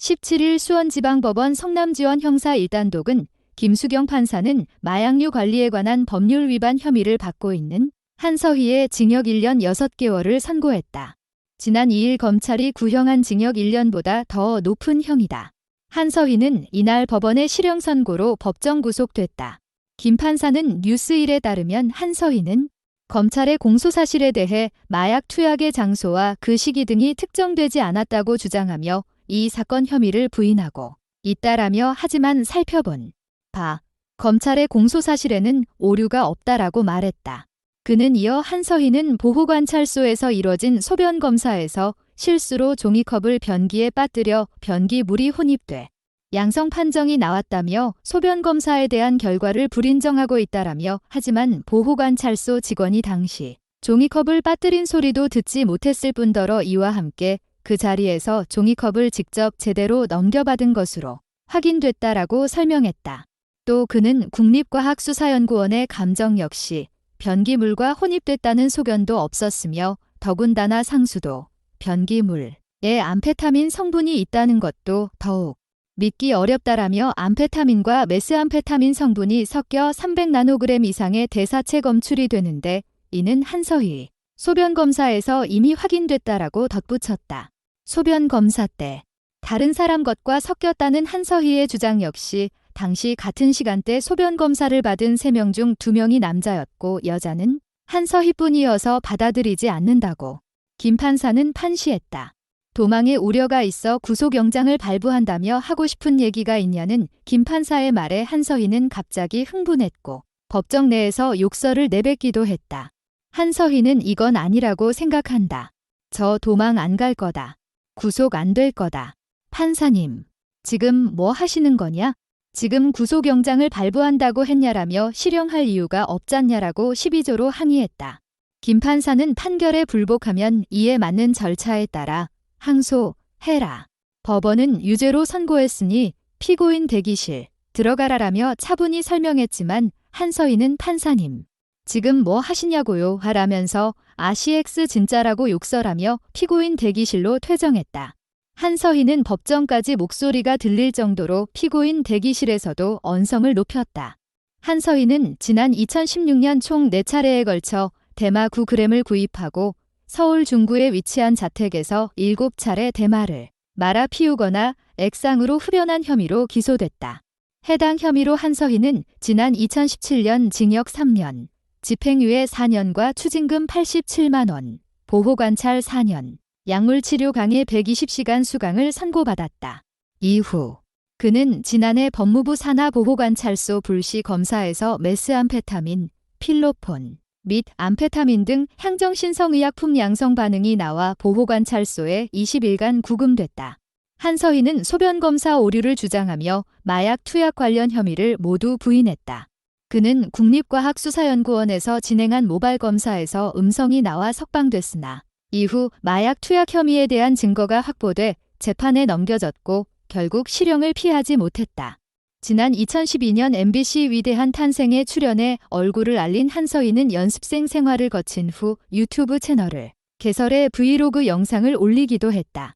17일 수원지방법원 성남지원 형사 1단독은 김수경 판사는 마약류 관리에 관한 법률 위반 혐의를 받고 있는 한서희의 징역 1년 6개월을 선고했다. 지난 2일 검찰이 구형한 징역 1년보다 더 높은 형이다. 한서희는 이날 법원의 실형 선고로 법정 구속됐다. 김 판사는 뉴스1에 따르면 한서희는 검찰의 공소사실에 대해 마약 투약의 장소와 그 시기 등이 특정되지 않았다고 주장하며 이 사건 혐의를 부인하고 있다라며 하지만 살펴본 바 검찰의 공소사실에는 오류가 없다라고 말했다. 그는 이어 한서희는 보호관찰소에서 이뤄진 소변검사에서 실수로 종이컵을 변기에 빠뜨려 변기물이 혼입돼 양성 판정이 나왔다며 소변검사에 대한 결과를 불인정하고 있다라며 하지만 보호관찰소 직원이 당시 종이컵을 빠뜨린 소리도 듣지 못했을 뿐더러 이와 함께 그 자리에서 종이컵을 직접 제대로 넘겨받은 것으로 확인됐다라고 설명했다. 또 그는 국립과학수사연구원의 감정 역시 변기물과 혼입됐다는 소견도 없었으며 더군다나 상수도 변기물에 암페타민 성분이 있다는 것도 더욱 믿기 어렵다라며 암페타민과 메스암페타민 성분이 섞여 300나노그램 이상의 대사체 검출이 되는데 이는 한서희 소변검사에서 이미 확인됐다라고 덧붙였다. 소변검사 때 다른 사람 것과 섞였다는 한서희의 주장 역시 당시 같은 시간대 소변검사를 받은 3명 중 2명이 남자였고 여자는 한서희뿐이어서 받아들이지 않는다고 김 판사는 판시했다. 도망의 우려가 있어 구속영장을 발부한다며 하고 싶은 얘기가 있냐는 김 판사의 말에 한서희는 갑자기 흥분했고 법정 내에서 욕설을 내뱉기도 했다. 한서희는 이건 아니라고 생각한다. 저 도망 안 갈 거다. 구속 안 될 거다. 판사님, 지금 뭐 하시는 거냐? 지금 구속영장을 발부한다고 했냐라며 실형할 이유가 없잖냐라고 12조로 항의했다. 김 판사는 판결에 불복하면 이에 맞는 절차에 따라 항소해라. 법원은 유죄로 선고했으니 피고인 대기실 들어가라라며 차분히 설명했지만 한서희는 판사님, 지금 뭐 하시냐고요 하라면서 아CX 진짜라고 욕설하며 피고인 대기실로 퇴정했다. 한서희는 법정까지 목소리가 들릴 정도로 피고인 대기실에서도 언성을 높였다. 한서희는 지난 2016년 총 4차례에 걸쳐 대마 9g을 구입하고 서울 중구에 위치한 자택에서 7차례 대마를 말아 피우거나 액상으로 흡연한 혐의로 기소됐다. 해당 혐의로 한서희는 지난 2017년 징역 3년, 집행유예 4년과 추징금 87만 원, 보호관찰 4년, 약물치료 강의 120시간 수강을 선고받았다. 이후 그는 지난해 법무부 산하보호관찰소 불시 검사에서 메스암페타민, 필로폰 및 암페타민 등 향정신성의약품 양성 반응이 나와 보호관찰소에 20일간 구금됐다. 한서희는 소변검사 오류를 주장하며 마약 투약 관련 혐의를 모두 부인했다. 그는 국립과학수사연구원에서 진행한 모발 검사에서 음성이 나와 석방됐으나 이후 마약 투약 혐의에 대한 증거가 확보돼 재판에 넘겨졌고 결국 실형을 피하지 못했다. 지난 2012년 MBC 위대한 탄생에 출연해 얼굴을 알린 한서희는 연습생 생활을 거친 후 유튜브 채널을 개설해 브이로그 영상을 올리기도 했다.